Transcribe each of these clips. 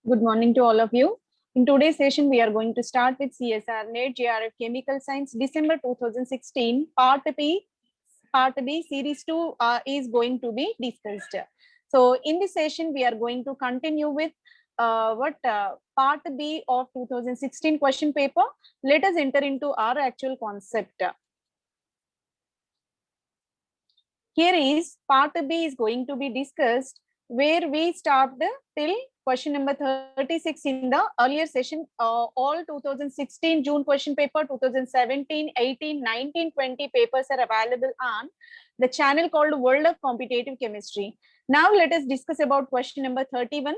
Good morning to all of you. In today's session, we are going to start with CSR NET JRF Chemical Science December 2016 Part B. Part B Series 2 is going to be discussed. So in this session, we are going to continue with Part B of 2016 question paper. Let us enter into our actual concept. Here is Part B is going to be discussed, where we stopped till question number 36 in the earlier session. All 2016 June question paper, 2017, 18, 19, 20 papers are available on the channel called World of Competitive Chemistry. Now let us discuss about question number 31.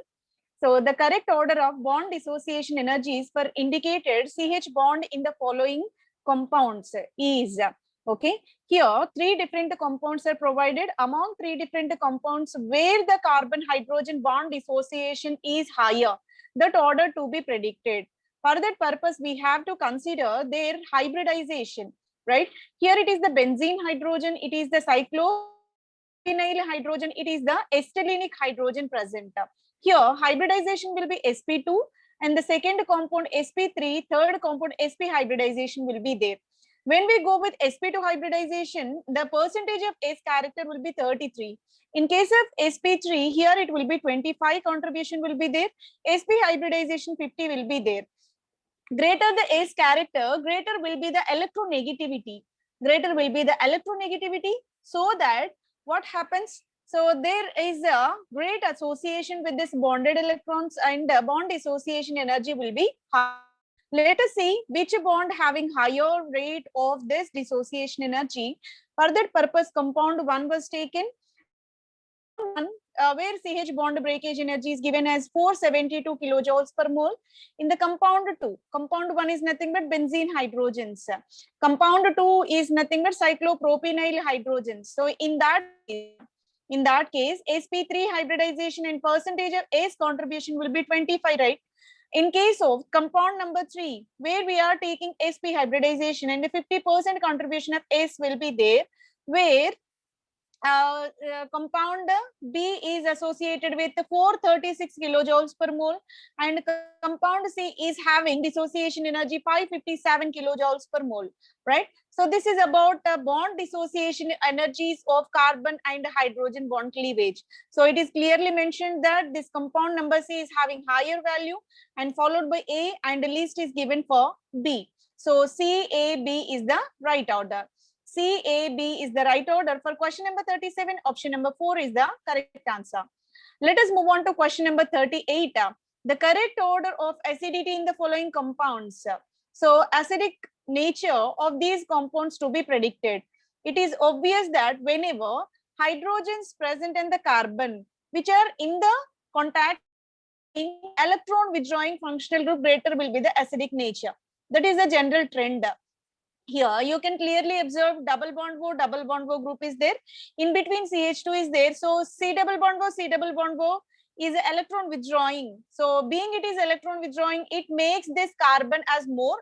So the correct order of bond dissociation energies for indicated CH bond in the following compounds is, okay, here three different compounds are provided. Among three different compounds where the carbon hydrogen bond dissociation is higher, that order to be predicted. For that purpose, we have to consider their hybridization, right? Here it is the benzene hydrogen, it is the cyclophenyl hydrogen, it is the estylenic hydrogen present. Here hybridization will be sp2 and the second compound sp3, third compound sp hybridization will be there. When we go with sp2 hybridization, the percentage of S character will be 33. In case of sp3, here it will be 25 contribution will be there. Sp hybridization 50 will be there. Greater the S character, greater will be the electronegativity. Greater will be the electronegativity, so that what happens? So there is a great association with this bonded electrons, and bond dissociation energy will be high. Let us see which bond having higher rate of this dissociation energy. For that purpose, compound 1 was taken, and in compound 1, where CH bond breakage energy is given as 472 kilojoules per mole. In the compound 2, compound 1 is nothing but benzene hydrogens. Compound 2 is nothing but cyclopropynyl hydrogens. So in that case, sp3 hybridization and percentage of S contribution will be 25, right? In case of compound number 3, where we are taking sp hybridization and 50% contribution of S will be there, where compound B is associated with 436 kilojoules per mole, and compound C is having dissociation energy 557 kilojoules per mole, right? So this is about bond dissociation energies of carbon and hydrogen bond cleavage. So it is clearly mentioned that this compound number C is having higher value and followed by A, and the list is given for B. So CAB is the right order. CAB is the right order. For question number 37, option number 4 is the correct answer. Let us move on to question number 38. The correct order of acidity in the following compounds. So acidic nature of these compounds to be predicted. It is obvious that whenever hydrogens present in the carbon, which are in the contact electron withdrawing functional group, greater will be the acidic nature. That is the general trend. Here you can clearly observe double bond O group is there. In between CH2 is there. So C double bond O is electron withdrawing. So being it is electron withdrawing, it makes this carbon as more.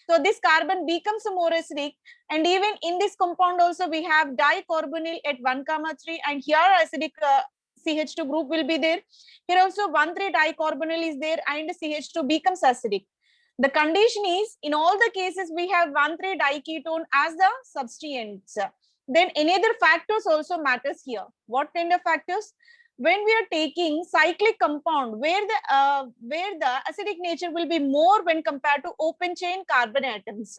So this carbon becomes more acidic, and even in this compound also we have dicarbonyl at 1,3, and here acidic CH2 group will be there. Here also 1,3 dicarbonyl is there, and CH2 becomes acidic. The condition is, in all the cases, we have 1,3 diketone as the substituents. Then any other factors also matters here. What kind of factors? When we are taking cyclic compound, where the acidic nature will be more when compared to open chain carbon atoms.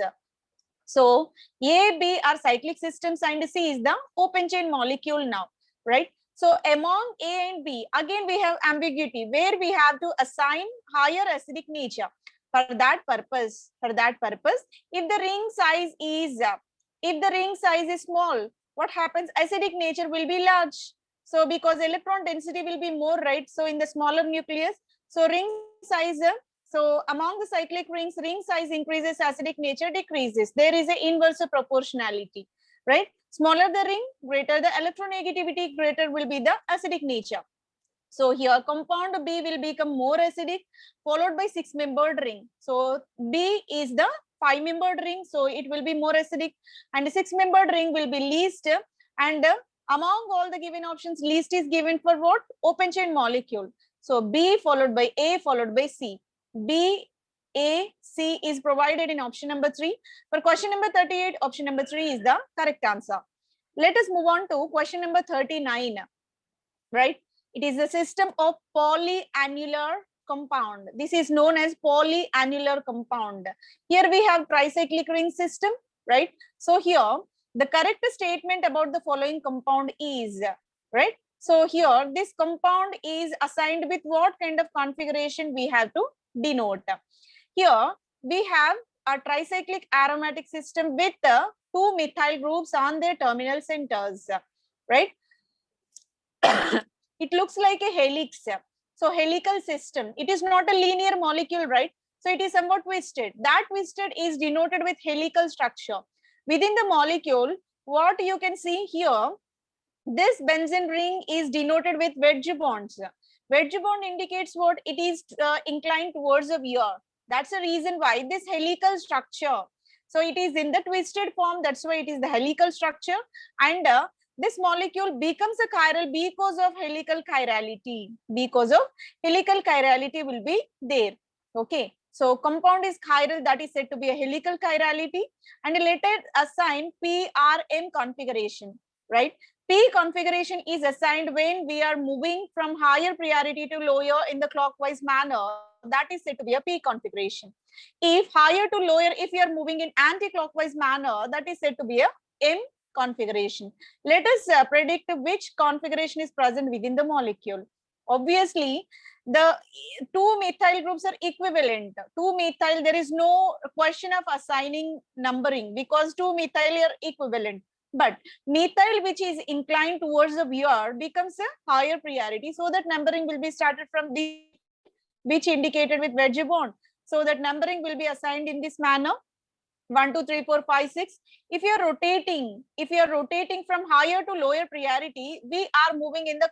So A, B are cyclic systems, and C is the open chain molecule now, right? So among A and B, again we have ambiguity, where we have to assign higher acidic nature. For that purpose, if the ring size is small, what happens? Acidic nature will be large. So because electron density will be more, right? So in the smaller nucleus, so ring size, so among the cyclic rings, ring size increases, acidic nature decreases. There is an inverse proportionality, right? Smaller the ring, greater the electronegativity, greater will be the acidic nature. So here compound B will become more acidic, followed by 6-membered ring. So B is the 5-membered ring, so it will be more acidic, and 6-membered ring will be least, and among all the given options, least is given for what? Open chain molecule. So B followed by A followed by C. B, A, C is provided in option number 3. For question number 38, option number 3 is the correct answer. Let us move on to question number 39. Right? It is a system of polyannular compound. This is known as polyannular compound. Here we have tricyclic ring system, right? So here the correct statement about the following compound is, right? So here this compound is assigned with what kind of configuration we have to denote. Here we have a tricyclic aromatic system with 2 methyl groups on their terminal centers, right? It looks like a helix. So helical system, it is not a linear molecule, right? So it is somewhat twisted. That twisted is denoted with helical structure. Within the molecule, what you can see here, this benzene ring is denoted with wedge bonds. Wedge bond indicates what? It is inclined towards the rear. That's the reason why this helical structure. So it is in the twisted form. That's why it is the helical structure. And this molecule becomes a chiral because of helical chirality. Because of helical chirality will be there. Okay. So compound is chiral, that is said to be a helical chirality, and let it assign PRM configuration, right? P configuration is assigned when we are moving from higher priority to lower in the clockwise manner. That is said to be a P configuration. If higher to lower, if you are moving in anti-clockwise manner, that is said to be a M configuration. Let us predict which configuration is present within the molecule. Obviously, the 2 methyl groups are equivalent. 2 methyl, there is no question of assigning numbering because 2 methyl are equivalent. But methyl which is inclined towards the VR becomes a higher priority. So that numbering will be started from the which indicated with wedge bond. So that numbering will be assigned in this manner. 1, 2, 3, 4, 5, 6. If you are rotating from higher to lower priority, we are moving in the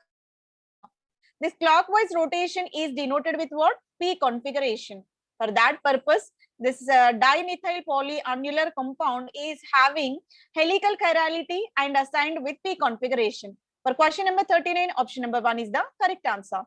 this clockwise rotation is denoted with what? P configuration. For that purpose, this dimethyl polyannular compound is having helical chirality and assigned with P configuration. For question number 39, option number 1 is the correct answer.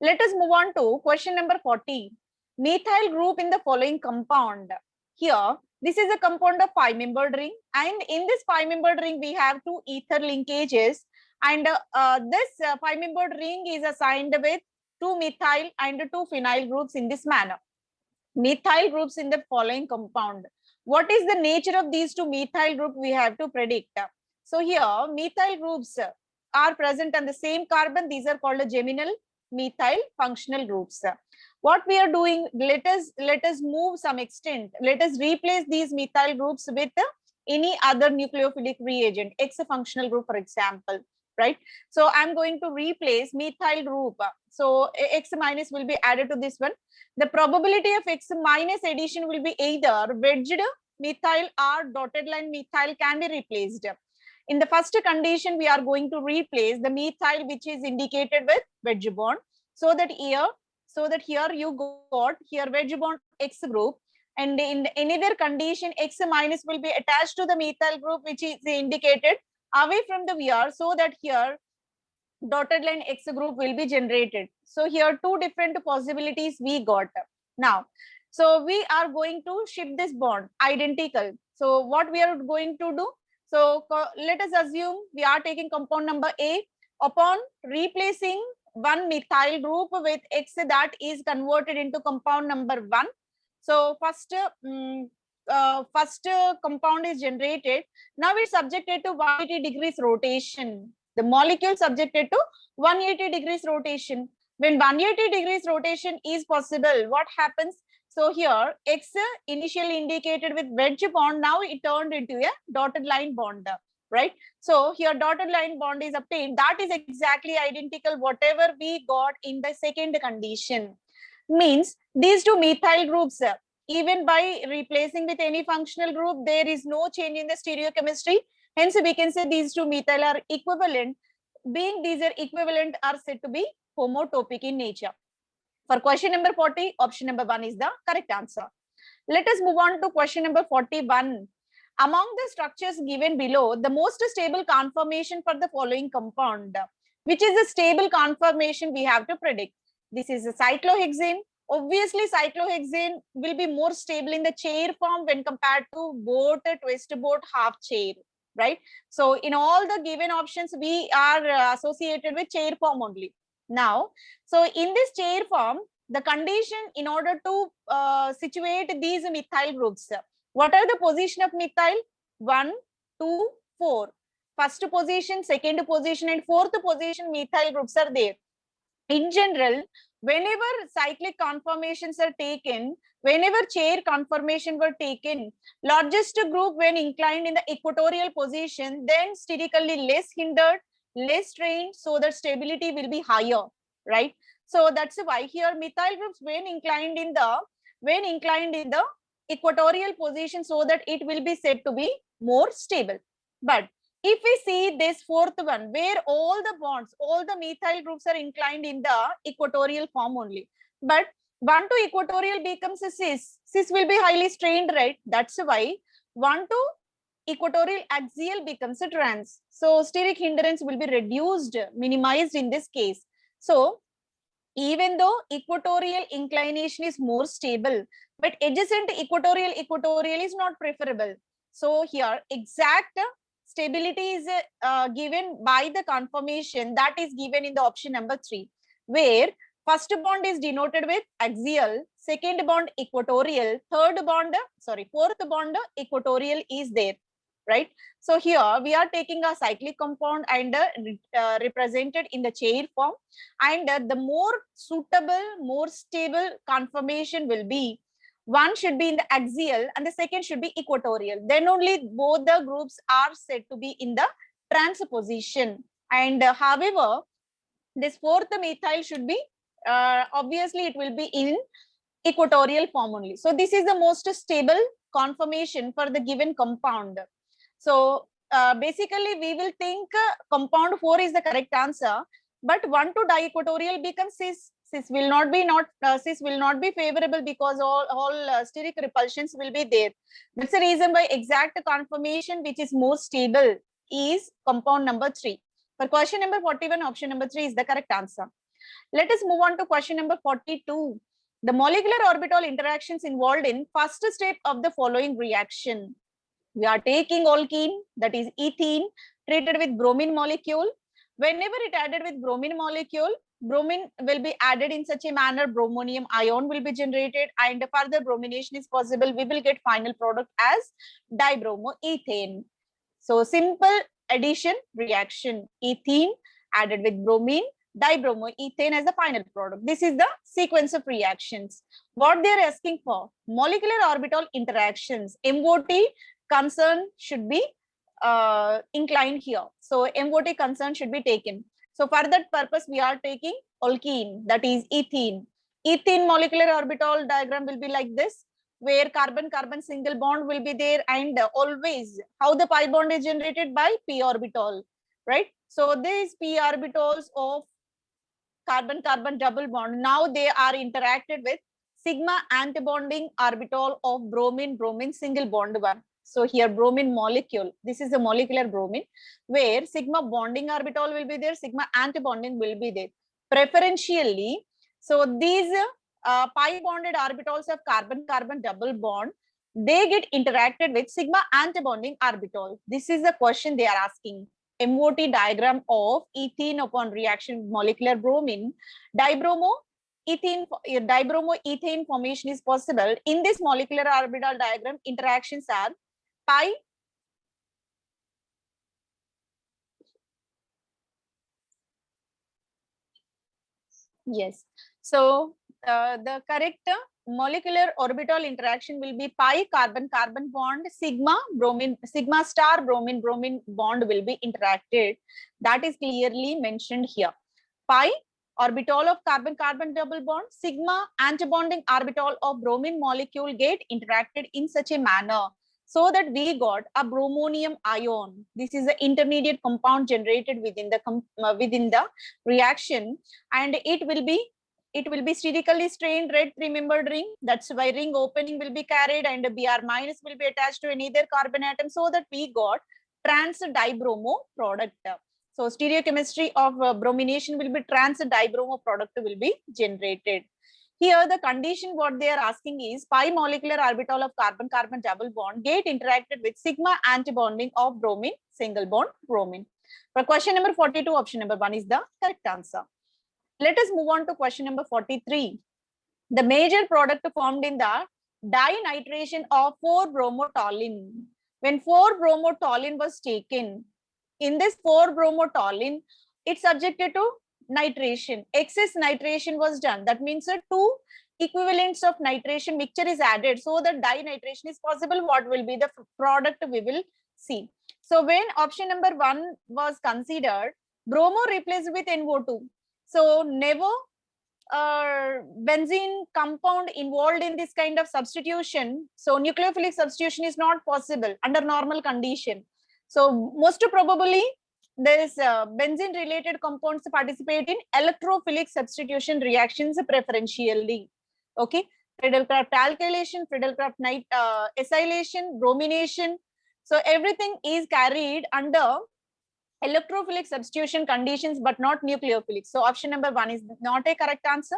Let us move on to question number 40. Methyl group in the following compound. Here, this is a compound of 5-membered ring, and in this 5-membered ring, we have 2 ether linkages, and this 5-membered ring is assigned with 2 methyl and 2 phenyl groups in this manner. Methyl groups in the following compound. What is the nature of these 2 methyl groups we have to predict? So here, methyl groups are present on the same carbon. These are called geminal methyl functional groups. What we are doing, let us move some extent. Let us replace these methyl groups with any other nucleophilic reagent, X functional group, for example, right? So I'm going to replace methyl group. So X minus will be added to this one. The probability of X minus addition will be either wedged methyl or dotted line methyl can be replaced. In the first condition, we are going to replace the methyl which is indicated with wedge bond, so that here you got here wedge bond X group, and in another condition X minus will be attached to the methyl group which is indicated away from the VR, so that here dotted line X group will be generated. So here 2 different possibilities we got. Now, so we are going to shift this bond identical. So what we are going to do? So let us assume we are taking compound number A. Upon replacing 1 methyl group with X, that is converted into compound number 1. So first compound is generated. Now it's subjected to 180 degrees rotation. The molecule subjected to 180 degrees rotation. When 180 degrees rotation is possible, what happens? So here X initially indicated with wedge bond, now it turned into a dotted line bond, right? So here dotted line bond is obtained. That is exactly identical whatever we got in the second condition. Means these 2 methyl groups, even by replacing with any functional group, there is no change in the stereochemistry. Hence, we can say these 2 methyl are equivalent. Being these are equivalent, are said to be homotopic in nature. For question number 40, option number 1 is the correct answer. Let us move on to question number 41. Among the structures given below, the most stable conformation for the following compound, which is the stable conformation we have to predict. This is a cyclohexane. Obviously, cyclohexane will be more stable in the chair form when compared to boat, twist boat, half chair, right? So in all the given options, we are associated with chair form only. Now, so in this chair form, the condition in order to situate these methyl groups, what are the position of methyl? 1, 2, 4. First position, second position, and fourth position methyl groups are there. In general, whenever cyclic conformations are taken, whenever chair conformation were taken, largest group when inclined in the equatorial position, then sterically less hindered, less strained, so that stability will be higher, right? So that's why here methyl groups when inclined in the equatorial position, so that it will be said to be more stable. But if we see this fourth one, where all the bonds, all the methyl groups are inclined in the equatorial form only, but 1 to equatorial becomes a cis. Cis will be highly strained, right? That's why 1 to equatorial axial becomes a trans. So steric hindrance will be reduced, minimized in this case. So even though equatorial inclination is more stable, but adjacent equatorial is not preferable. So here exact stability is given by the conformation that is given in the option number 3, where first bond is denoted with axial, second bond equatorial, fourth bond equatorial is there, right? So here we are taking a cyclic compound and represented in the chair form, and the more suitable, more stable conformation will be, one should be in the axial and the second should be equatorial. Then only both the groups are said to be in the trans position. And however, this fourth methyl should be, obviously it will be in equatorial form only. So this is the most stable conformation for the given compound. So basically we will think compound 4 is the correct answer, but 1 to diequatorial becomes cis. Cis will not be favorable because all steric repulsions will be there. That's the reason why exact conformation which is more stable is compound number 3. For question number 41, option number 3 is the correct answer. Let us move on to question number 42. The molecular orbital interactions involved in first step of the following reaction. We are taking alkene, that is ethene, treated with bromine molecule. Whenever it added with bromine molecule, bromine will be added in such a manner, bromonium ion will be generated, and further bromination is possible. We will get final product as dibromoethane. So simple addition reaction, ethene added with bromine, dibromoethane as the final product. This is the sequence of reactions. What they are asking for, molecular orbital interactions, MOT concern should be inclined here. So MOT concern should be taken. So for that purpose, we are taking alkene, that is ethene. Ethene molecular orbital diagram will be like this, where carbon-carbon single bond will be there, and always how the pi bond is generated by p orbital, right? So these p orbitals of carbon-carbon double bond, now they are interacted with sigma antibonding orbital of bromine single bond 1. So here bromine molecule, this is a molecular bromine, where sigma bonding orbital will be there, sigma antibonding will be there. Preferentially, so these pi bonded orbitals of carbon-carbon double bond, they get interacted with sigma antibonding orbital. This is the question they are asking. MOT diagram of ethene upon reaction with molecular bromine. Dibromoethane formation is possible. In this molecular orbital diagram, interactions are pi. Yes. So the correct molecular orbital interaction will be pi carbon-carbon bond, sigma star bromine bond will be interacted. That is clearly mentioned here. Pi orbital of carbon-carbon double bond, sigma antibonding orbital of bromine molecule get interacted in such a manner so that we got a bromonium ion. This is the intermediate compound generated within the reaction, and it will be sterically strained red 3-membered ring. That's why ring opening will be carried and Br minus will be attached to another carbon atom, so that we got trans dibromo product. So stereochemistry of bromination will be trans dibromo product will be generated. Here the condition what they are asking is pi molecular orbital of carbon-carbon double bond get interacted with sigma antibonding of bromine single bond bromine. For question number 42, option number 1 is the correct answer. Let us move on to question number 43. The major product formed in the dinitration of 4-bromotoluene. When 4-bromotoluene was taken, in this 4-bromotoluene, it's subjected to nitration. Excess nitration was done. That means that 2 equivalents of nitration mixture is added so that dinitration is possible. What will be the product we will see? So when option number 1 was considered, bromo replaced with NO2. So never benzene compound involved in this kind of substitution. So nucleophilic substitution is not possible under normal condition. So most probably this benzene related compounds participate in electrophilic substitution reactions preferentially. Okay, Friedel-Crafts alkylation, Friedel-Crafts acylation, bromination. So everything is carried under electrophilic substitution conditions but not nucleophilic. So option number 1 is not a correct answer.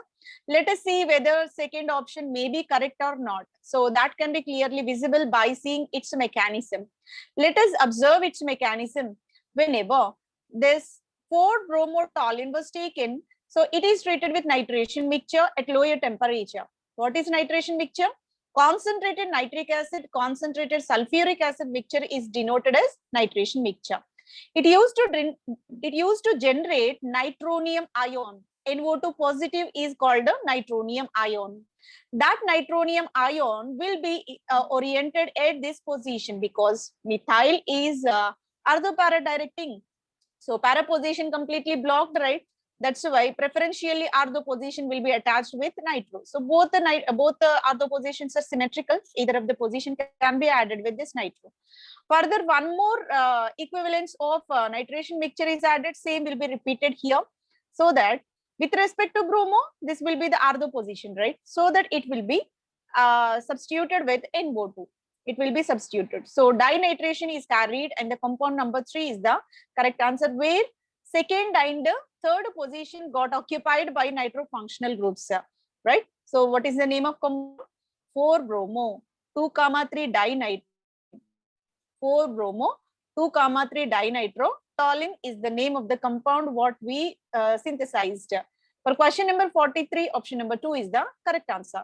Let us see whether second option may be correct or not. So that can be clearly visible by seeing its mechanism. Let us observe its mechanism. Whenever this 4-bromotoluene was taken, so it is treated with nitration mixture at lower temperature. What is nitration mixture? Concentrated nitric acid, concentrated sulfuric acid mixture is denoted as nitration mixture. It used to generate nitronium ion. NO2 positive is called a nitronium ion. That nitronium ion will be oriented at this position because methyl is ortho-para directing. So para position completely blocked, right? That's why preferentially ortho position will be attached with nitro. So both the ortho positions are symmetrical. Either of the position can be added with this nitro. Further, one more equivalence of nitration mixture is added. Same will be repeated here, so that with respect to bromo, this will be the ortho position, right? So that it will be substituted with NO2. It will be substituted. So dinitration is carried, and the compound number 3 is the correct answer, where second and third position got occupied by nitrofunctional groups, right? So what is the name of compound? 4-bromo 2,3 dinitro. 4-bromo 2,3 dinitrotoluene is the name of the compound what we synthesized. For question number 43, option number 2 is the correct answer.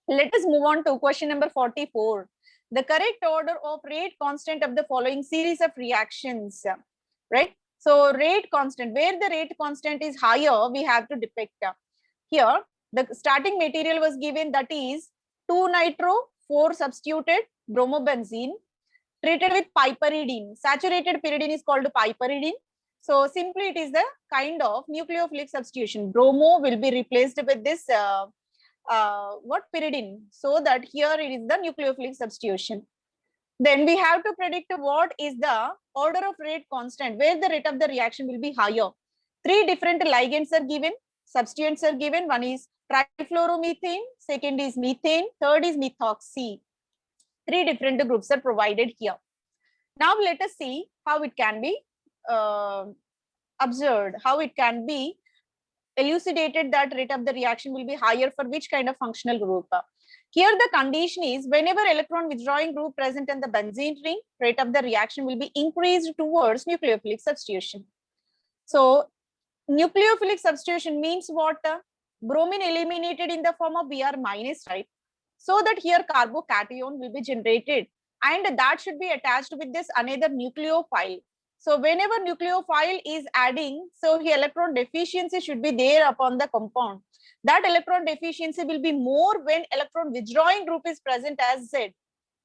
Let us move on to question number 44. The correct order of rate constant of the following series of reactions, right? So rate constant, where the rate constant is higher, we have to depict. Here, the starting material was given, that is 2 nitro, 4 substituted bromobenzene, treated with piperidine. Saturated pyridine is called piperidine. So simply it is the kind of nucleophilic substitution. Bromo will be replaced with this pyridine. So that here it is the nucleophilic substitution. Then we have to predict what is the order of rate constant, where the rate of the reaction will be higher. 3 different ligands are given, substituents are given. One is trifluoromethane, second is methane, third is methoxy. 3 different groups are provided here. Now let us see how it can be observed, how it can be elucidated that rate of the reaction will be higher for which kind of functional group. Here the condition is whenever electron withdrawing group present in the benzene ring, rate of the reaction will be increased towards nucleophilic substitution. So nucleophilic substitution means what? Bromine eliminated in the form of Br minus, right? So that here carbocation will be generated, and that should be attached with this another nucleophile. So whenever nucleophile is adding, so here electron deficiency should be there upon the compound. That electron deficiency will be more when electron withdrawing group is present as Z.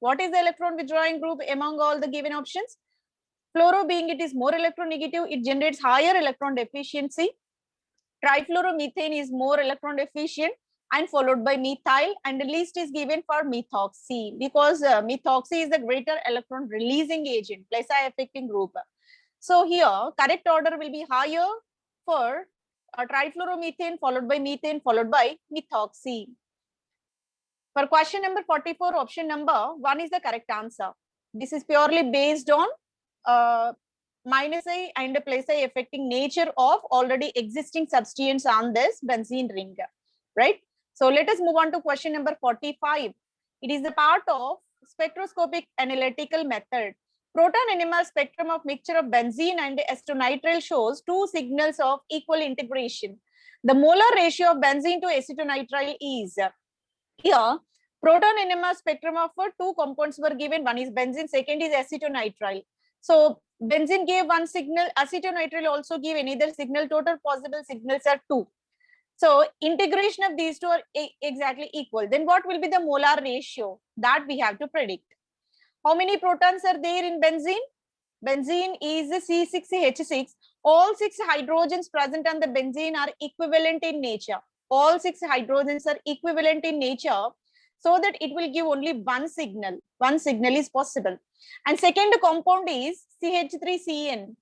What is the electron withdrawing group among all the given options? Fluoro being it is more electronegative, it generates higher electron deficiency. Trifluoromethane is more electron deficient, and followed by methyl, and the least is given for methoxy because methoxy is the greater electron releasing agent, plus affecting group. So here correct order will be higher for trifluoromethane, followed by methane, followed by methoxy. For question number 44, option number 1 is the correct answer. This is purely based on minus I and plus I affecting nature of already existing substituents on this benzene ring, right? So let us move on to question number 45. It is a part of spectroscopic analytical method. Proton NMR spectrum of mixture of benzene and acetonitrile shows two signals of equal integration. The molar ratio of benzene to acetonitrile is, here proton NMR spectrum of two compounds were given. One is benzene, second is acetonitrile. So benzene gave one signal, acetonitrile also gave another signal. Total possible signals are 2. So integration of these two are exactly equal. Then what will be the molar ratio? That we have to predict. How many protons are there in benzene? Benzene is C6H6. All 6 hydrogens present on the benzene are equivalent in nature. All 6 hydrogens are equivalent in nature, so that it will give only one signal. One signal is possible. And second compound is CH3CN.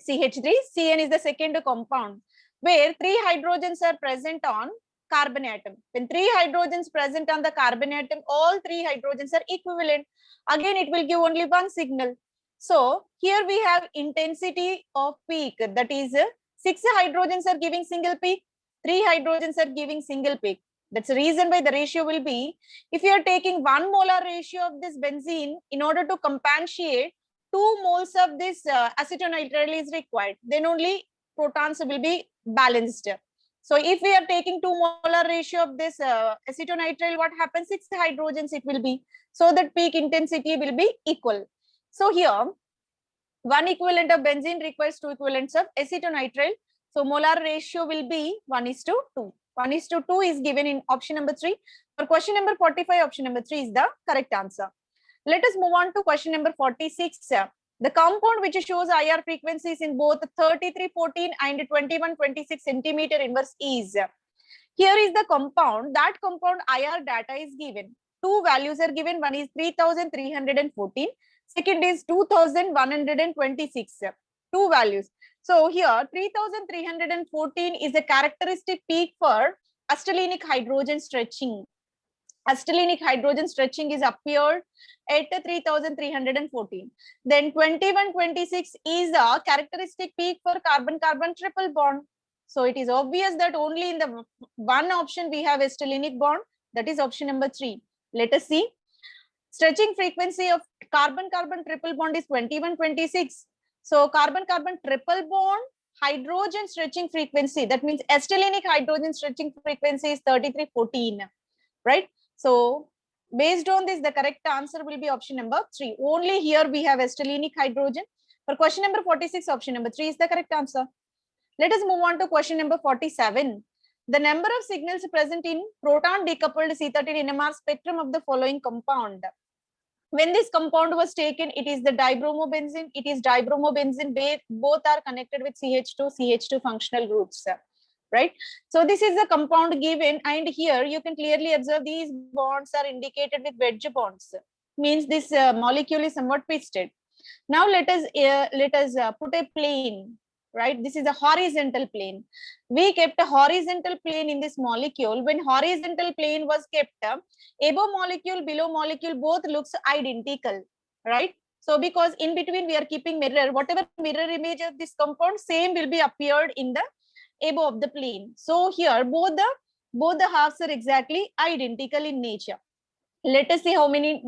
CH3CN is the second compound, where 3 hydrogens are present on carbon atom. When 3 hydrogens present on the carbon atom, all 3 hydrogens are equivalent. Again, it will give only one signal. So here we have intensity of peak, that is 6 hydrogens are giving single peak, 3 hydrogens are giving single peak. That's the reason why the ratio will be, if you are taking 1 molar ratio of this benzene, in order to compensate 2 moles of this acetonitrile is required, then only protons will be balanced. So if we are taking 2 molar ratio of this acetonitrile, what happens? 6 hydrogens it will be, so that peak intensity will be equal. So here, 1 equivalent of benzene requires 2 equivalents of acetonitrile. So molar ratio will be 1:2. 1:2 is given in option number 3. For question number 45, option number 3 is the correct answer. Let us move on to question number 46. The compound which shows IR frequencies in both 3314 and 2126 centimeter inverse is. Here is the compound. That compound IR data is given. 2 values are given. One is 3314. Second is 2126. 2 values. So here 3314 is a characteristic peak for astellinic hydrogen stretching. Astellinic hydrogen stretching is appeared at 3314. Then 2126 is a characteristic peak for carbon-carbon triple bond. So it is obvious that only in the one option we have a stellinic bond, that is option number 3. Let us see. Stretching frequency of carbon-carbon triple bond is 2126. So carbon-carbon triple bond hydrogen stretching frequency, that means astellinic hydrogen stretching frequency is 3314, right? So based on this, the correct answer will be option number 3. Only here we have astellinic hydrogen. For question number 46, option number 3 is the correct answer. Let us move on to question number 47. The number of signals present in proton decoupled C13 NMR spectrum of the following compound. When this compound was taken, it is the dibromobenzene. It is dibromobenzene, where both are connected with CH2 functional groups, right? So this is the compound given, and here you can clearly observe these bonds are indicated with wedge bonds. Means this molecule is somewhat twisted. Now let us put a plane, right? This is a horizontal plane. We kept a horizontal plane in this molecule. When horizontal plane was kept, above molecule, below molecule, both looks identical, right? So because in between we are keeping mirror, whatever mirror image of this compound, same will be appeared in the above of the plane. So here both the halves are exactly identical in nature. Let us see how many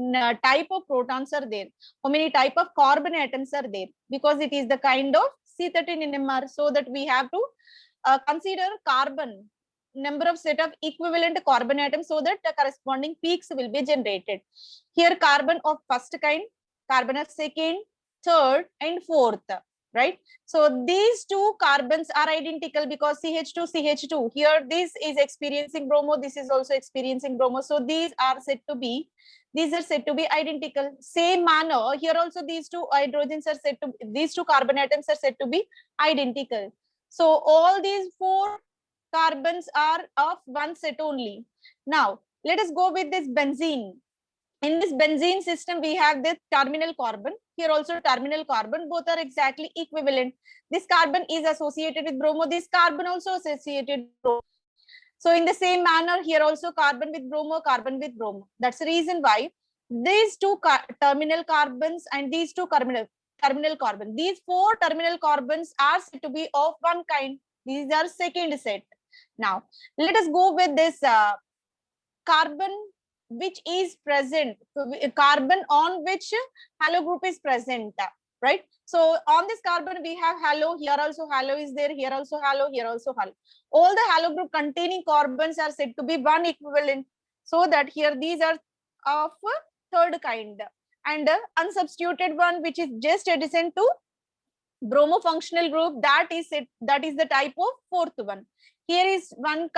type of protons are there, how many type of carbon atoms are there, because it is the kind of C13 NMR, so that we have to consider carbon, number of set of equivalent carbon atoms, so that the corresponding peaks will be generated. Here carbon of first kind, carbon of second, third and fourth, right? So these 2 carbons are identical because CH2. Here this is experiencing bromo, this is also experiencing bromo. So these are said to be identical. Same manner, here also these 2 hydrogens are said to, these 2 carbon atoms are said to be identical. So all these 4 carbons are of one set only. Now let us go with this benzene. In this benzene system, we have this terminal carbon. Here also terminal carbon. Both are exactly equivalent. This carbon is associated with bromo. This carbon also associated with bromo. So in the same manner, here also carbon with bromo, carbon with bromo. That's the reason why these 2 terminal carbons and these 2 terminal carbon. These 4 terminal carbons are said to be of one kind. These are second set. Now, let us go with this carbon which is present, carbon on which halo group is present, right? So on this carbon we have halo, here also halo is there, here also halo, here also halo. All the halo group containing carbons are said to be one equivalent, so that here these are of third kind, and unsubstituted one which is just adjacent to bromo functional group, that is it, that is the type of fourth one. Here is one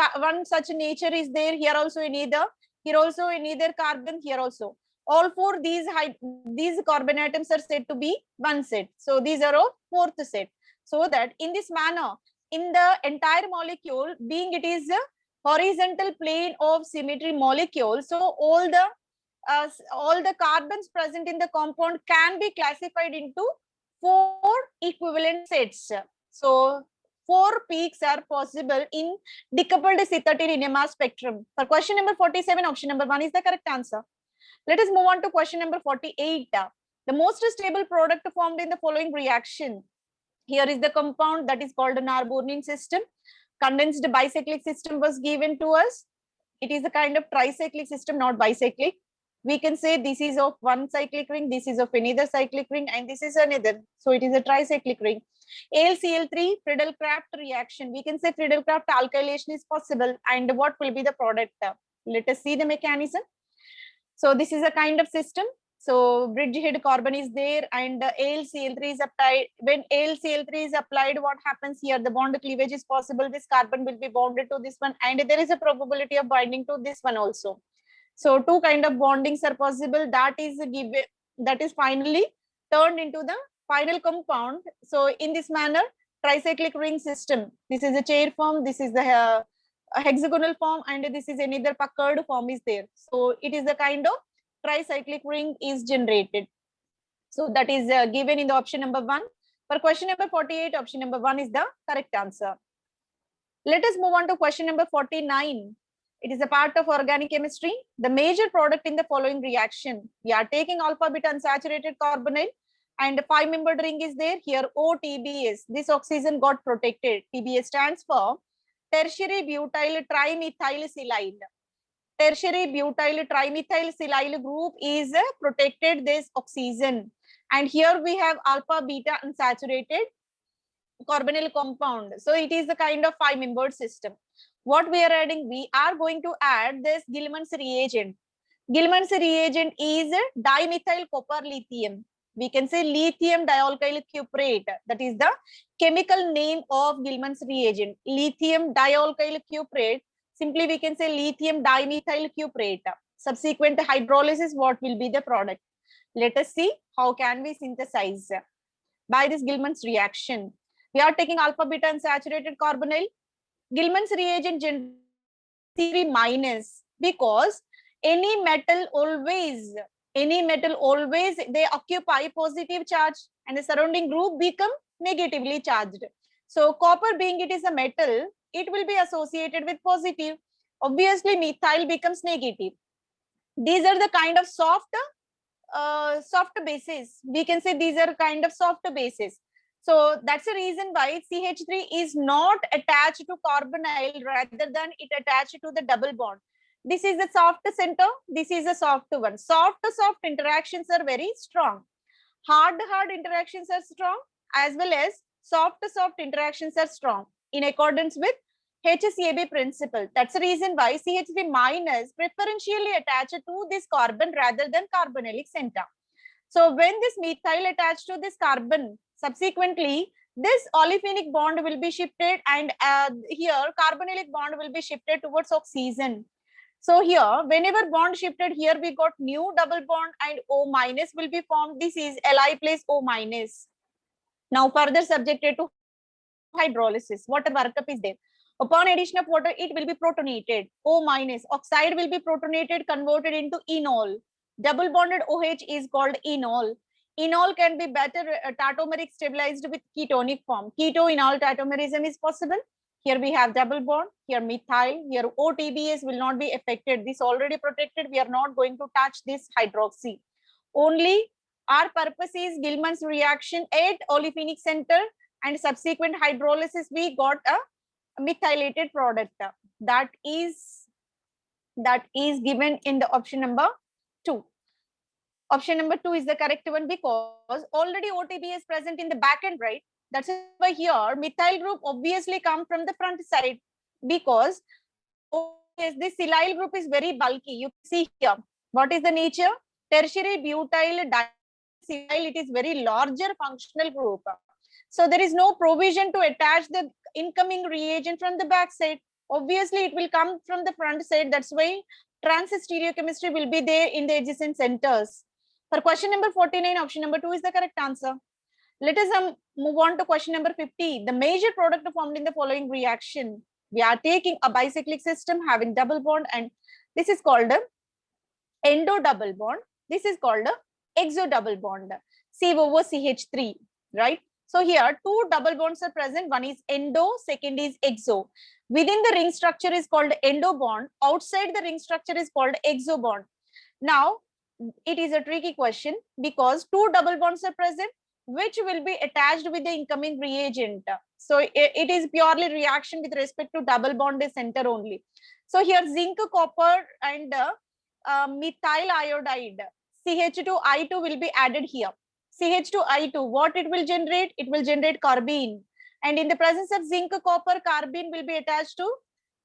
such nature is there, here also in either, here also in either carbon, here also. All 4 these carbon atoms are said to be one set. So these are of fourth set. So that in this manner, in the entire molecule, being it is a horizontal plane of symmetry molecule, so all the carbons present in the compound can be classified into 4 equivalent sets. So 4 peaks are possible in decoupled C13 NMR spectrum. For question number 47, option number 1 is the correct answer. Let us move on to question number 48. The most stable product formed in the following reaction. Here is the compound that is called a Narbonne system. Condensed bicyclic system was given to us. It is a kind of tricyclic system, not bicyclic. We can say this is of one cyclic ring, this is of another cyclic ring, and this is another. So it is a tricyclic ring. AlCl3 Friedel-Crafts reaction. We can say Friedel-Crafts alkylation is possible. And what will be the product? Let us see the mechanism. So this is a kind of system. So bridgehead carbon is there, and AlCl3 is applied. When AlCl3 is applied, what happens here? The bond cleavage is possible. This carbon will be bonded to this one, and there is a probability of binding to this one also. So 2 kind of bondings are possible. That is given. That is finally turned into the final compound. So in this manner, tricyclic ring system. This is a chair form. This is the hexagonal form, and this is another puckered form is there. So it is a kind of tricyclic ring is generated. So that is given in the option number 1. For question number 48, option number 1 is the correct answer. Let us move on to question number 49. It is a part of organic chemistry. The major product in the following reaction. We are taking alpha beta unsaturated carbonyl, and a 5-membered ring is there. Here OTBS. This oxygen got protected. TBS stands for tertiary butyl trimethylsilyl. Tertiary butyl trimethylsilyl group is protected this oxygen. And here we have alpha beta unsaturated carbonyl compound. So it is a kind of 5-membered system. What we are adding? We are going to add this Gilman's reagent. Gilman's reagent is dimethyl copper lithium. We can say lithium dialkyl cuprate. That is the chemical name of Gilman's reagent. Lithium dialkyl cuprate. Simply we can say lithium dimethyl cuprate. Subsequent hydrolysis, what will be the product? Let us see how can we synthesize by this Gilman's reaction. We are taking alpha beta unsaturated carbonyl. Gilman's reagent generates C3 minus, because any metal always they occupy positive charge, and the surrounding group become negatively charged. So copper, being it is a metal, it will be associated with positive. Obviously methyl becomes negative. These are the kind of soft bases. We can say these are kind of soft bases. So that's the reason why CH3 is not attached to carbonyl, rather than it attached to the double bond. This is the soft center, this is a soft one. Soft interactions are very strong. Hard interactions are strong, as well as soft interactions are strong in accordance with HCAB principle. That's the reason why CH3 minus preferentially attached to this carbon rather than carbonylic center. So when this methyl attached to this carbon, subsequently this olefinic bond will be shifted, and here carbonylic bond will be shifted towards oxygen. So here, whenever bond shifted, here we got new double bond and O minus will be formed. This is Li plus O minus. Now further subjected to hydrolysis. Water workup is there. Upon addition of water, it will be protonated. O minus oxide will be protonated, converted into enol. Double bonded OH is called enol. Enol can be better tautomeric stabilized with ketonic form. Keto-enol tautomerism is possible. Here we have double bond, here methyl, here OTBS will not be affected. This already protected. We are not going to touch this hydroxy. Only Our purpose is Gilman's reaction at olefinic center, and subsequent hydrolysis we got a methylated product. That is given in the option number 2. Option number 2 is the correct one because already OTB is present in the back end, right? That's why here methyl group obviously come from the front side, because this silyl group is very bulky. You see here, what is the nature? Tertiary butyl diacetyl. It is very larger functional group. So there is no provision to attach the incoming reagent from the back side. Obviously, it will come from the front side. That's why trans-stereochemistry will be there in the adjacent centers. For question number 49, option number 2 is the correct answer. Let us move on to question number 50. The major product formed in the following reaction. We are taking a bicyclic system having double bond, and this is called a endo double bond. This is called a exo double bond. C over CH3, right? So here two double bonds are present. One is endo, second is exo. Within the ring structure is called endo bond. Outside the ring structure is called exo bond. Now, it is a tricky question because two double bonds are present, which will be attached with the incoming reagent. So it is purely reaction with respect to double bond center only. So here zinc, copper and methyl iodide, CH2I2 will be added here. CH2I2, what it will generate? It will generate carbene. And in the presence of zinc, copper, carbene will be attached to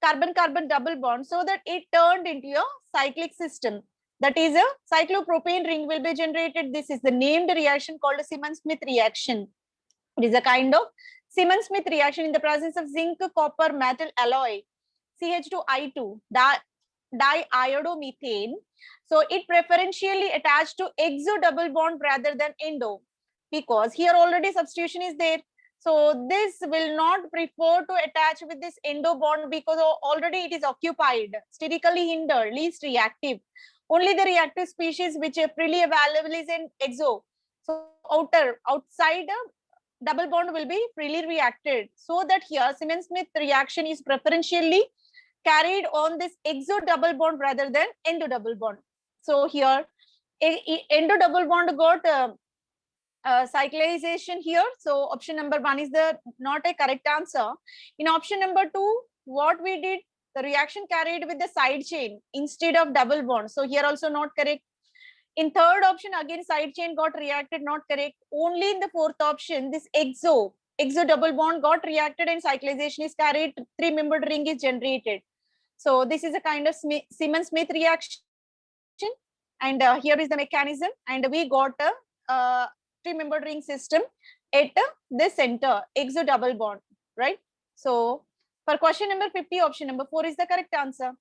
carbon-carbon double bond so that it turned into a cyclic system. That is a cyclopropane ring will be generated. This is the named reaction called a Siemens-Smith reaction. It is a kind of Siemens-Smith reaction in the presence of zinc, copper, metal alloy, CH2I2, diiodomethane. So it preferentially attached to exo double bond rather than endo, because here already substitution is there. So this will not prefer to attach with this endo bond because already it is occupied, sterically hindered, least reactive. Only the reactive species which are freely available is in exo. So outside double bond will be freely reacted. So that here Siemens-Smith reaction is preferentially carried on this exo double bond rather than endo double bond. So here endo double bond got cyclization here. So option number 1 is the not a correct answer. In option number 2, what we did, the reaction carried with the side chain instead of double bond. So here also not correct. In third option, again side chain got reacted, not correct. Only in the fourth option, this exo double bond got reacted and cyclization is carried, 3-membered ring is generated. So this is a kind of Siemens-Smith reaction, and here is the mechanism, and we got a 3-membered ring system at the center, exo double bond, right? So for question number 50, option number 4 is the correct answer.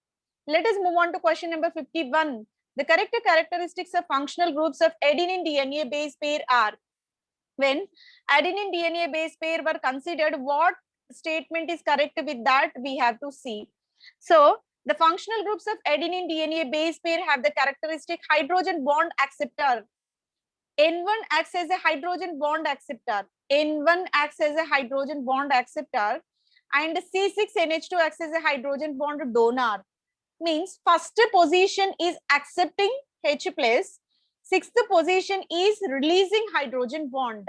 Let us move on to question number 51. The correct characteristics of functional groups of adenine DNA base pair are. When adenine DNA base pair were considered, what statement is correct with that? We have to see. So the functional groups of adenine DNA base pair have the characteristic hydrogen bond acceptor. N1 acts as a hydrogen bond acceptor. N1 acts as a hydrogen bond acceptor, and C6NH2 acts as a hydrogen bond donor. Means first position is accepting H plus, sixth position is releasing hydrogen bond.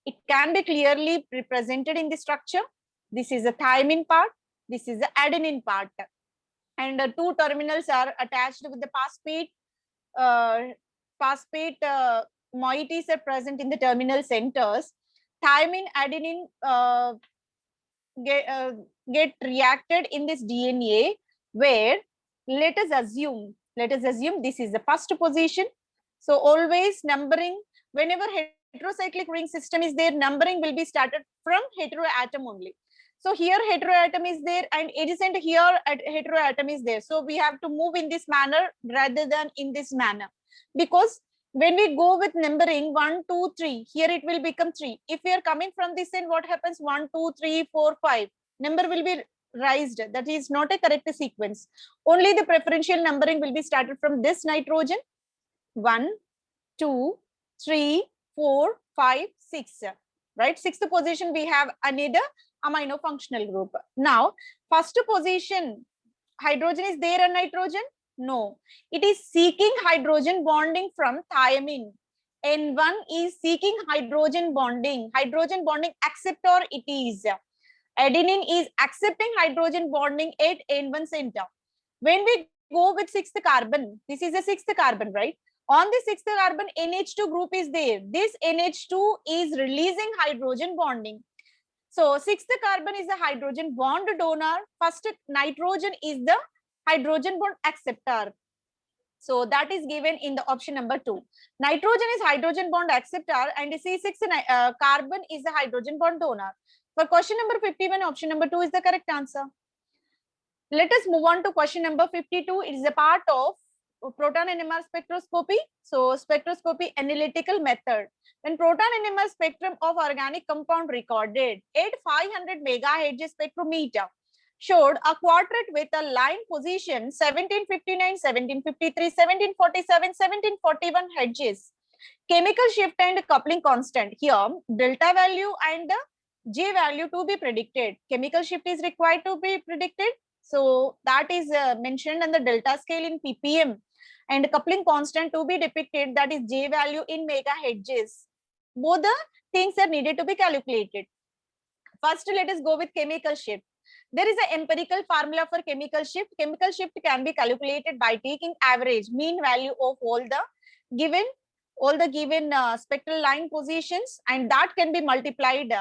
It can be clearly represented in the structure. This is the thymine part, this is the adenine part, and two terminals are attached with the phosphate moieties are present in the terminal centers. Thymine, adenine get reacted in this DNA, where let us assume this is the first position. So always numbering, whenever heterocyclic ring system is there, numbering will be started from heteroatom only. So here heteroatom is there, and adjacent here heteroatom is there. So we have to move in this manner rather than in this manner, because when we go with numbering 1, 2, 3, here it will become 3. If we are coming from this end, what happens? 1, 2, 3, 4, 5. Number will be raised. That is not a correct sequence. Only the preferential numbering will be started from this nitrogen. 1, 2, 3, 4, 5, 6. Right? Sixth position we have another amino functional group. Now, first position, hydrogen is there and nitrogen? No. It is seeking hydrogen bonding from thymine. N1 is seeking hydrogen bonding. Hydrogen bonding acceptor it is. Adenine is accepting hydrogen bonding at N1 center. When we go with sixth carbon, this is a sixth carbon, right? On the sixth carbon, NH2 group is there. This NH2 is releasing hydrogen bonding. So sixth carbon is the hydrogen bond donor. First nitrogen is the hydrogen bond acceptor. So that is given in the option number 2. Nitrogen is hydrogen bond acceptor and C6 carbon is the hydrogen bond donor. For question number 51, option number 2 is the correct answer. Let us move on to question number 52. It is a part of proton NMR spectroscopy. So spectroscopy analytical method. When proton NMR spectrum of organic compound recorded at 500 megahertz spectrometer showed a quartet with a line position 1759, 1753, 1747, 1741 hertz. Chemical shift and coupling constant. Here, delta value and J value to be predicted. Chemical shift is required to be predicted. So that is mentioned in the delta scale in ppm, and coupling constant to be depicted, that is J value in megahertz. Both the things are needed to be calculated. First, let us go with chemical shift. There is an empirical formula for chemical shift. Chemical shift can be calculated by taking average mean value of all the given spectral line positions, and that can be multiplied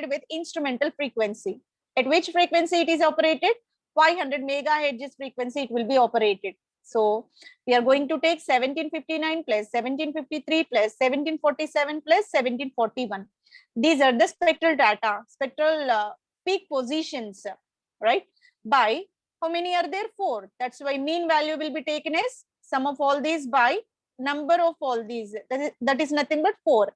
with instrumental frequency. At which frequency it is operated? 500 megahertz frequency it will be operated. So we are going to take 1759 plus 1753 plus 1747 plus 1741. These are the spectral data, spectral peak positions, right? By how many are there? 4. That's why mean value will be taken as sum of all these by number of all these. That is nothing but 4.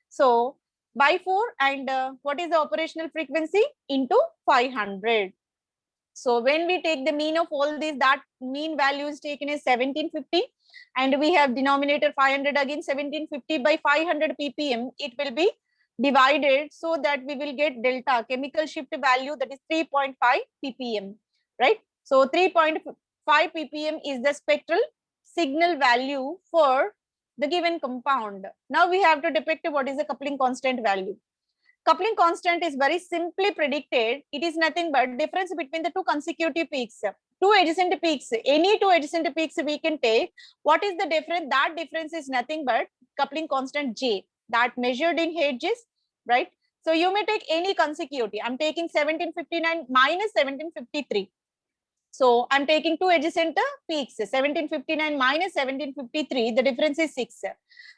So by 4, and what is the operational frequency? Into 500. So when we take the mean of all these, that mean value is taken as 1750, and we have denominator 500 again, 1750 by 500 ppm. It will be divided so that we will get delta chemical shift value, that is 3.5 ppm, right? So 3.5 ppm is the spectral signal value for the given compound. Now we have to depict what is the coupling constant value. Coupling constant is very simply predicted. It is nothing but difference between the two consecutive peaks, two adjacent peaks. Any two adjacent peaks we can take. What is the difference? That difference is nothing but coupling constant J, that measured in hertz, right? So you may take any consecutive. I'm taking 1759 minus 1753. So I'm taking two adjacent peaks, 1759 minus 1753, the difference is 6.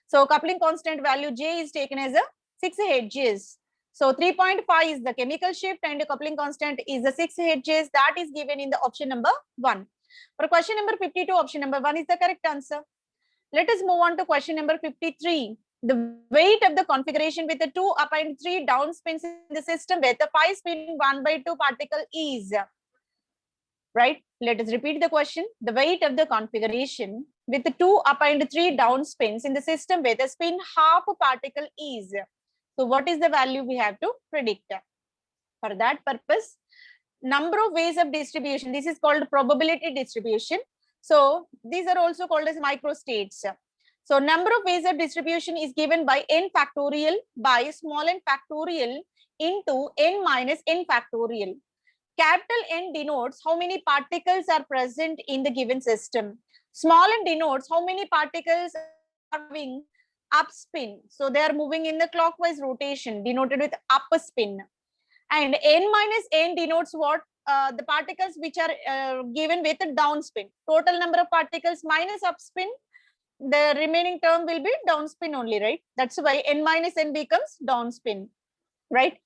So coupling constant value J is taken as a 6 hertz. So 3.5 is the chemical shift and the coupling constant is the 6 hertz. That is given in the option number 1. For question number 52, option number 1 is the correct answer. Let us move on to question number 53. The weight of the configuration with the 2 up and 3 down spins in the system with the 5 spin 1/2 particle is, right? Let us repeat the question. The weight of the configuration with the 2 up and 3 down spins in the system with a spin half particle is. So what is the value we have to predict? For that purpose, number of ways of distribution, this is called probability distribution. So these are also called as microstates. So number of ways of distribution is given by n factorial by small n factorial into n minus n factorial. Capital N denotes how many particles are present in the given system. Small n denotes how many particles are having up spin. So they are moving in the clockwise rotation, denoted with up spin. And n minus n denotes what? The particles which are given with a down spin. Total number of particles minus up spin. The remaining term will be down spin only, right? That's why n minus n becomes down spin, right?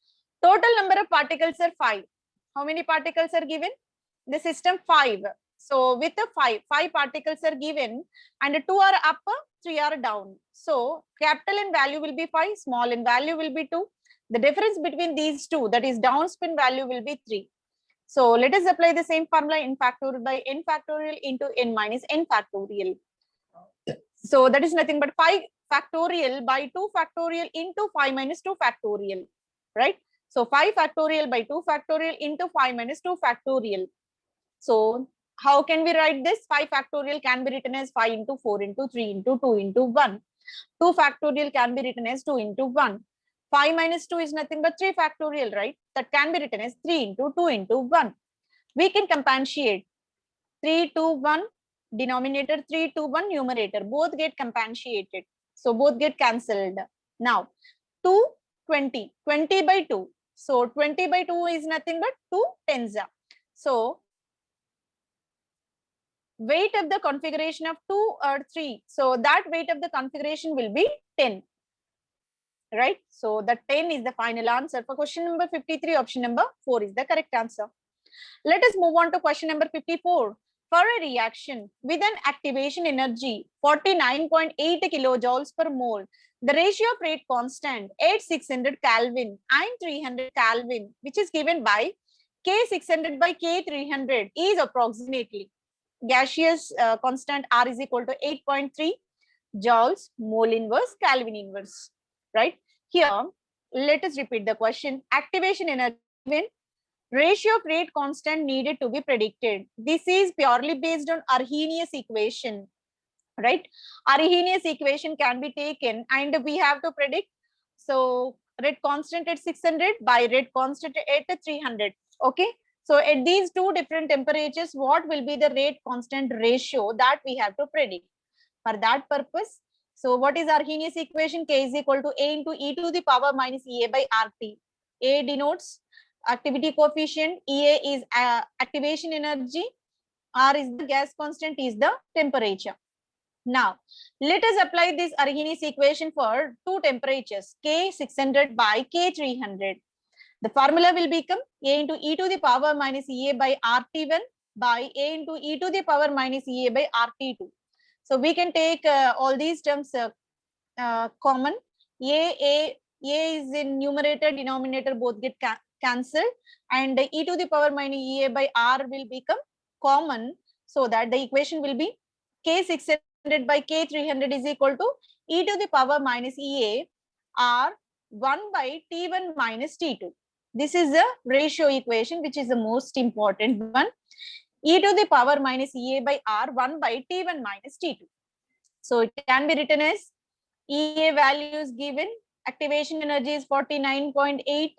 Total number of particles are 5. How many particles are given? The system 5. So with the 5 particles are given, and 2 are up, 3 are down. So capital N value will be 5, small n value will be 2. The difference between these two, that is down spin value, will be 3. So let us apply the same formula in factorial by n factorial into n minus n factorial. So that is nothing but 5 factorial by 2 factorial into 5 minus 2 factorial, right? So 5 factorial by 2 factorial into 5 minus 2 factorial. So how can we write this? 5 factorial can be written as 5 into 4 into 3 into 2 into 1. 2 factorial can be written as 2 into 1. 5 minus 2 is nothing but 3 factorial, right? That can be written as 3 into 2 into 1. We can compensate 3 to 1 denominator, 3 to 1 numerator. Both get compensated. So both get cancelled. Now 2, 20. 20 by 2. So 20 by 2 is nothing but 2 tens. So weight of the configuration of 2 or 3. So that weight of the configuration will be 10. Right? So the 10 is the final answer for question number 53. Option number 4 is the correct answer. Let us move on to question number 54. For a reaction with an activation energy 49.8 kilojoules per mole, the ratio of rate constant at 600 Kelvin and 300 Kelvin, which is given by K600 by K300, is approximately gaseous constant R is equal to 8.3 joules mole inverse Kelvin inverse. Right? Here, let us repeat the question. Activation energy given, ratio of rate constant needed to be predicted. This is purely based on Arrhenius equation, right? Arrhenius equation can be taken and we have to predict. So rate constant at 600 by rate constant at 300. Okay. So at these two different temperatures, what will be the rate constant ratio that we have to predict? For that purpose, so what is Arrhenius equation? K is equal to A into e to the power minus EA by RT. A denotes activity coefficient, EA is activation energy, R is the gas constant, is the temperature. Now, let us apply this Arrhenius equation for two temperatures, K600 by K300. The formula will become A into e to the power minus EA by RT1 by A into e to the power minus EA by RT2. So we can take all these terms common. A is in numerator, denominator both get cancelled, and e to the power minus EA by R will become common, so that the equation will be K600 by K300 is equal to e to the power minus EA R 1 by T1 minus T2. This is the ratio equation, which is the most important one. E to the power minus EA by R 1 by T1 minus T2. So it can be written as EA value is given, activation energy is 49.8,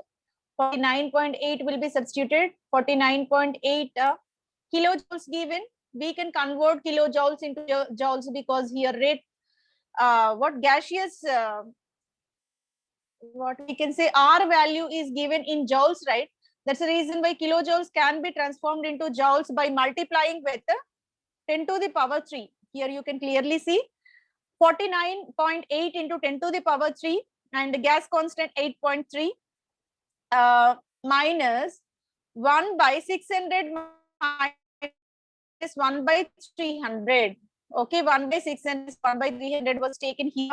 49.8 will be substituted, 49.8 kilojoules given. We can convert kilojoules into joules because here rate, what gaseous, what we can say R value is given in joules, right? That's the reason why kilojoules can be transformed into joules by multiplying with 10 to the power 3. Here you can clearly see 49.8 into 10 to the power 3 and the gas constant 8.3 minus 1 by 600 minus 1 by 300. Okay, 1 by 600, 1 by 300 was taken here.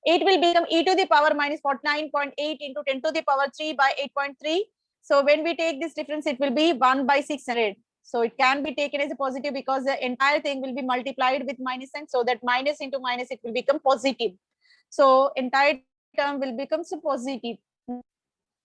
It will become e to the power minus 49.8 into 10 to the power 3 by 8.3. So when we take this difference, it will be 1 by 600. So it can be taken as a positive because the entire thing will be multiplied with minus sign. So that minus into minus, it will become positive. So entire term will become so positive.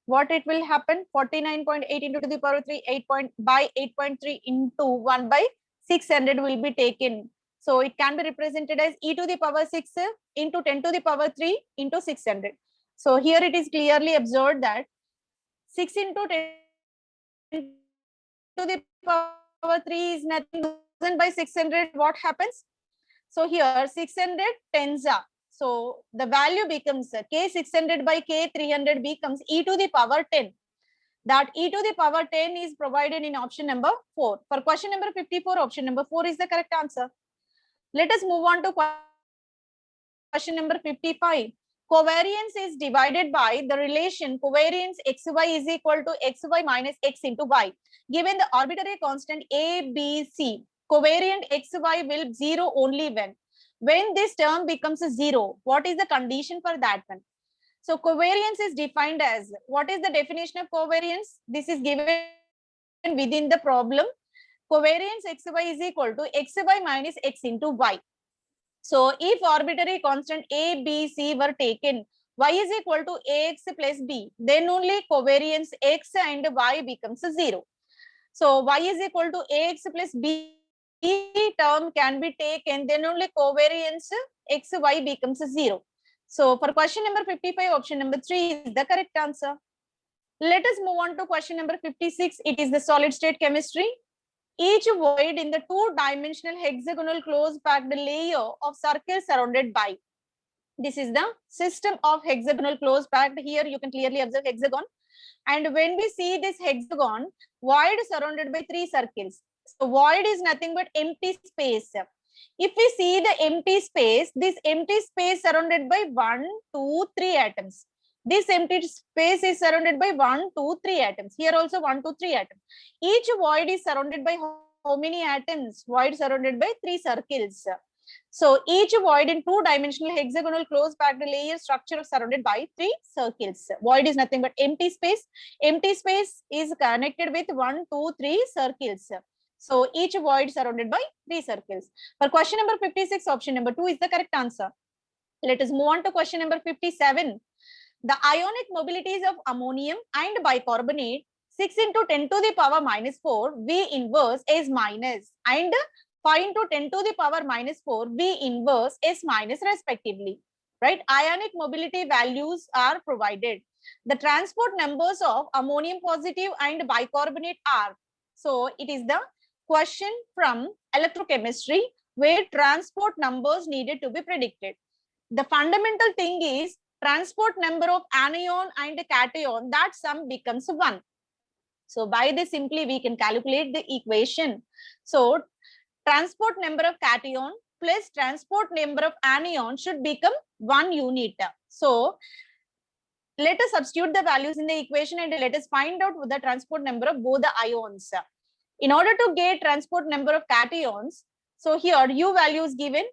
What it will happen? 49.8 into the power 3, 8.3 into 1 by 600 will be taken. So it can be represented as e to the power 6 into 10 to the power 3 into 600. So here it is clearly observed that 6 into 10 to the power 3 is nothing by 600. What happens? So here 600 tens are. So the value becomes K600 by K300 becomes e to the power 10. That e to the power 10 is provided in option number 4. For question number 54, option number 4 is the correct answer. Let us move on to question number 55. Covariance is divided by the relation covariance xy is equal to xy minus x into y. Given the arbitrary constant a, b, c, covariant xy will 0 only when this term becomes a 0. What is the condition for that one? So covariance is defined as, what is the definition of covariance? This is given within the problem. Covariance xy is equal to xy minus x into y. So if arbitrary constant a, b, c were taken, y is equal to ax plus b, then only covariance x and y becomes 0. So y is equal to ax plus b term can be taken, then only covariance XY becomes 0. So for question number 55, option number 3 is the correct answer. Let us move on to question number 56. It is the solid state chemistry. Each void in the two-dimensional hexagonal close-packed layer of circles surrounded by. This is the system of hexagonal close-packed. Here you can clearly observe hexagon. And when we see this hexagon, void surrounded by 3 circles. So void is nothing but empty space. If we see the empty space, this empty space surrounded by 1, 2, 3 atoms. This empty space is surrounded by 1, 2, 3 atoms. Here also 1, 2, 3 atoms. Each void is surrounded by how many atoms? Void surrounded by 3 circles. So each void in two-dimensional hexagonal close-packed layer structure surrounded by 3 circles. Void is nothing but empty space. Empty space is connected with 1, 2, 3 circles. So each void surrounded by 3 circles. For question number 56, option number 2 is the correct answer. Let us move on to question number 57. The ionic mobilities of ammonium and bicarbonate 6 into 10 to the power minus 4 V inverse is minus and 5 into 10 to the power minus 4 V inverse S minus respectively. Right? Ionic mobility values are provided. The transport numbers of ammonium positive and bicarbonate are. So it is the question from electrochemistry where transport numbers needed to be predicted. The fundamental thing is transport number of anion and cation, that sum becomes 1. So by this simply we can calculate the equation. So transport number of cation plus transport number of anion should become 1 unit. So let us substitute the values in the equation and let us find out the transport number of both the ions. In order to get transport number of cations, so here U value is given.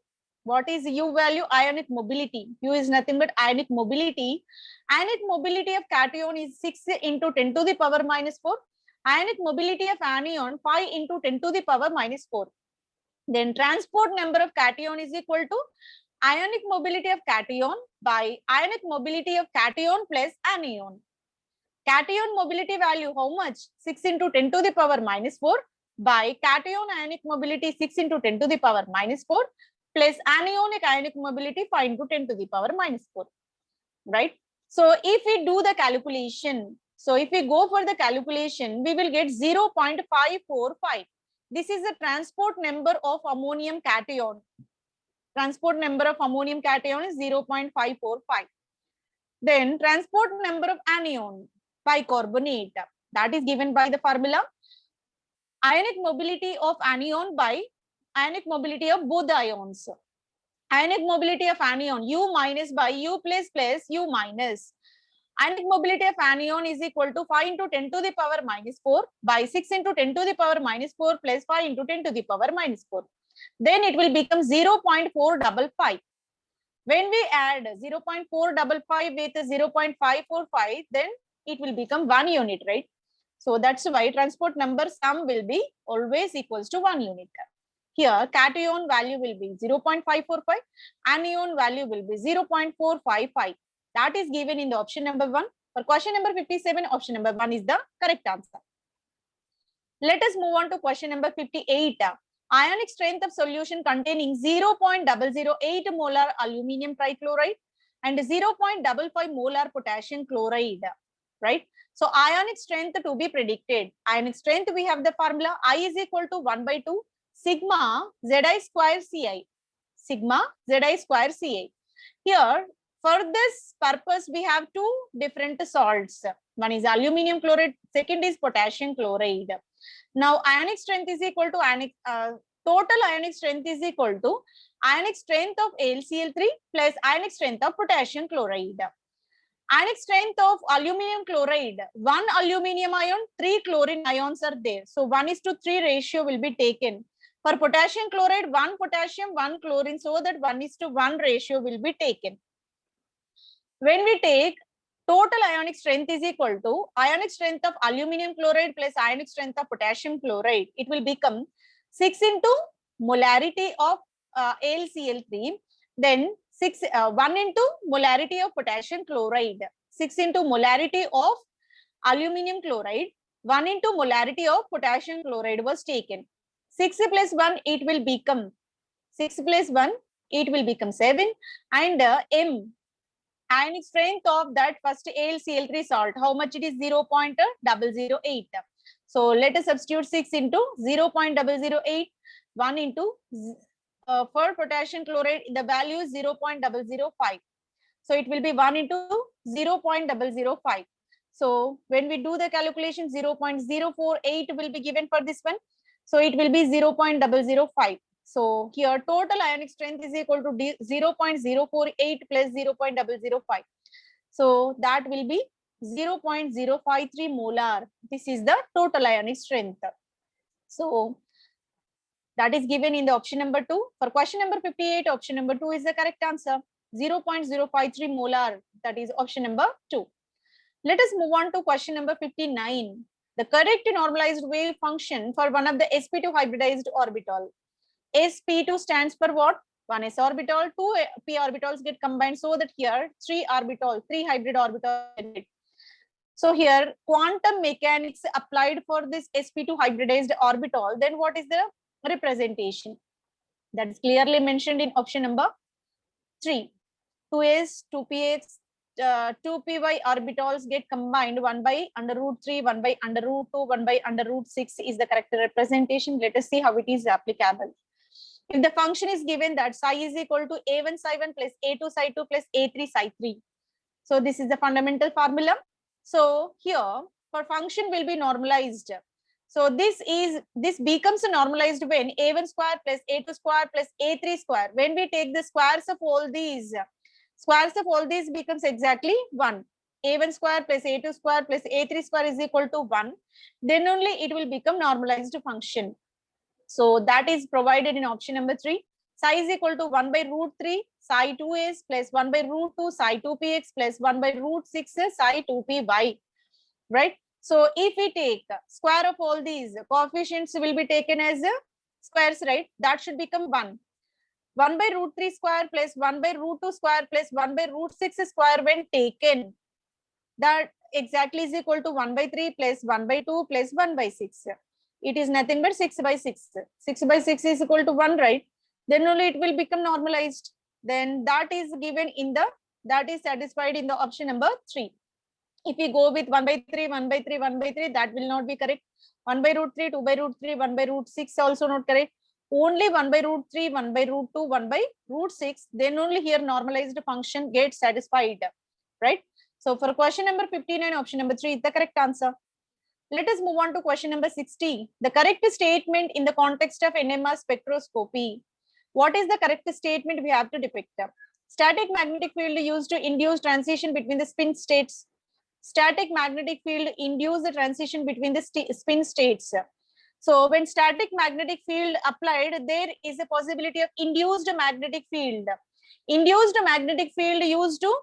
What is U value? Ionic mobility. U is nothing but ionic mobility. Ionic mobility of cation is 6 into 10 to the power minus 4. Ionic mobility of anion 5 into 10 to the power minus 4. Then transport number of cation is equal to ionic mobility of cation by ionic mobility of cation plus anion. Cation mobility value how much? 6 into 10 to the power minus 4 by cation ionic mobility 6 into 10 to the power minus 4 plus anionic ionic mobility 5 into 10 to the power minus 4. Right? So if we do the calculation, so if we go for the calculation, we will get 0.545. This is the transport number of ammonium cation. Transport number of ammonium cation is 0.545. Then transport number of anion, bicarbonate, that is given by the formula ionic mobility of anion by ionic mobility of both the ions. Ionic mobility of anion U minus by U plus plus U minus. Ionic mobility of anion is equal to 5 into 10 to the power minus 4 by 6 into 10 to the power minus 4 plus 5 into 10 to the power minus 4. Then it will become 0.455. When we add 0.455 with 0.545, then it will become 1 unit, right? So that's why transport number sum will be always equals to 1 unit. Here, cation value will be 0.545, anion value will be 0.455. That is given in the option number 1. For question number 57, option number 1 is the correct answer. Let us move on to question number 58. Ionic strength of solution containing 0.008 molar aluminium trichloride and 0.55 molar potassium chloride, right? So ionic strength to be predicted. Ionic strength, we have the formula I is equal to 1 by 2 sigma Zi square Ci. Sigma Zi square Ci. Here, for this purpose, we have two different salts. One is aluminium chloride, second is potassium chloride. Now, ionic strength is equal to ionic, total ionic strength is equal to ionic strength of AlCl3 plus ionic strength of potassium chloride. Ionic strength of aluminium chloride, 1 aluminium ion, 3 chlorine ions are there. So 1:3 ratio will be taken. For potassium chloride, 1 potassium, 1 chlorine, so that 1:1 ratio will be taken. When we take total ionic strength is equal to ionic strength of aluminium chloride plus ionic strength of potassium chloride, it will become 6 into molarity of AlCl3, then 1 into molarity of potassium chloride, 6 into molarity of aluminium chloride, 1 into molarity of potassium chloride was taken. 6 plus 1, it will become 6 plus 1, it will become 7. And M, ionic strength of that first AlCl3 salt, how much it is? 0.008. So let us substitute 6 into 0.008, 1 into for potassium chloride, the value is 0.005. So it will be 1 into 0.005. So when we do the calculation, 0.048 will be given for this one. So it will be 0.005. So here total ionic strength is equal to 0.048 plus 0.005. So that will be 0.053 molar. This is the total ionic strength. So that is given in the option number 2. For question number 58, option number 2 is the correct answer. 0.053 molar. That is option number 2. Let us move on to question number 59. The correct normalized wave function for one of the sp2 hybridized orbital. sp2 stands for what? One s orbital, two p orbitals get combined, so that here three hybrid orbitals. So here quantum mechanics applied for this sp2 hybridized orbital. Then what is the representation? That is clearly mentioned in option number 3. 2s, 2px, 2py orbitals get combined, 1 by under root 3, 1 by under root 2, 1 by under root 6 is the correct representation. Let us see how it is applicable. If the function is given that psi is equal to a1 psi1 plus a2 psi2 plus a3 psi3. So this is the fundamental formula. So here for function will be normalized. So this becomes normalized when a1 square plus a2 square plus a3 square. When we take the squares of all these becomes exactly 1. a1 square plus a2 square plus a3 square is equal to 1. Then only it will become normalized function. So that is provided in option number 3. Psi is equal to 1 by root 3 psi 2s plus 1 by root 2 psi 2px plus 1 by root 6 psi 2py. Right? So if we take square of all these, coefficients will be taken as squares, right? That should become 1. 1 by root 3 square plus 1 by root 2 square plus 1 by root 6 square when taken, that exactly is equal to 1 by 3 plus 1 by 2 plus 1 by 6. It is nothing but 6 by 6. 6 by 6 is equal to 1, right? Then only it will become normalized. Then that is given in the, that is satisfied in the option number 3. If we go with 1 by 3, 1 by 3, 1 by 3, that will not be correct. 1 by root 3, 2 by root 3, 1 by root 6 also not correct. Only 1 by root 3, 1 by root 2, 1 by root 6. Then only here normalized function gets satisfied. Right? So for question number 59, option number 3 is the correct answer. Let us move on to question number 60. The correct statement in the context of NMR spectroscopy. What is the correct statement we have to depict? Static magnetic field used to induce transition between the spin states. Static magnetic field induce the transition between the spin states. So when static magnetic field applied, there is a possibility of induced magnetic field. Induced magnetic field used to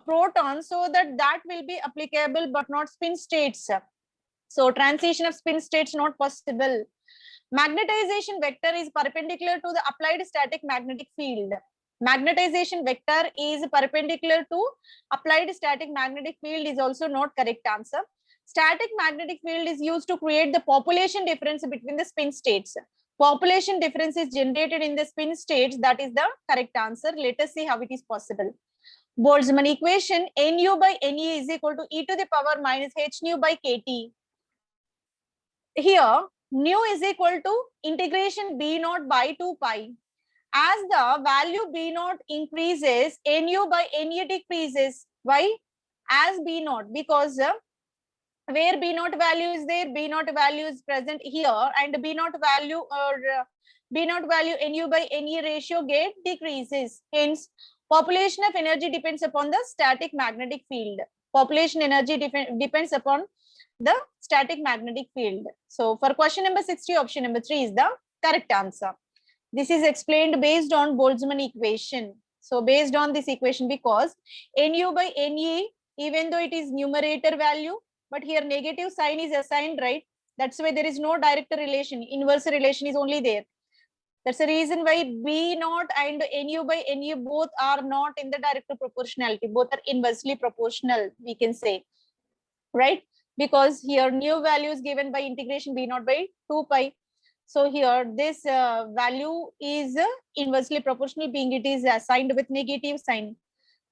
proton, so that will be applicable, but not spin states. So transition of spin states not possible. Magnetization vector is perpendicular to the applied static magnetic field. Magnetization vector is perpendicular to applied static magnetic field is also not correct answer. Static magnetic field is used to create the population difference between the spin states. Population difference is generated in the spin states. That is the correct answer. Let us see how it is possible. Boltzmann equation, nu by Ne is equal to e to the power minus h nu by kt. Here, nu is equal to integration b naught by 2 pi. As the value b naught increases, nu by Ne decreases. Why? As b naught, because where b naught value is there, b naught value is present here, and b naught value nu by Ne ratio get decreases. Hence, population of energy depends upon the static magnetic field. Population energy depends upon the static magnetic field. So for question number 60, option number 3 is the correct answer. This is explained based on Boltzmann equation. So based on this equation, because Nu by Ne, even though it is numerator value, but here negative sign is assigned, right? That's why there is no direct relation. Inverse relation is only there. That's the reason why B naught and Nu by Ne both are not in the direct proportionality. Both are inversely proportional, we can say, right? Because here new value is given by integration B naught by 2 pi. So here this value is inversely proportional, being it is assigned with negative sign.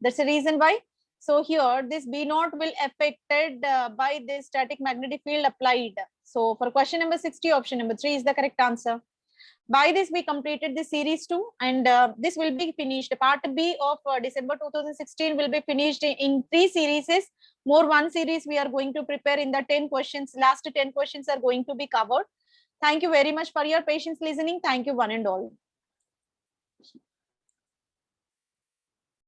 That's the reason why. So here this B naught will affected by this static magnetic field applied. So for question number 60, option number 3 is the correct answer. By this we completed the series 2, and this will be finished. Part B of December 2016 will be finished in 3 series. More one series we are going to prepare in the 10 questions. Last 10 questions are going to be covered. Thank you very much for your patience listening. Thank you one and all.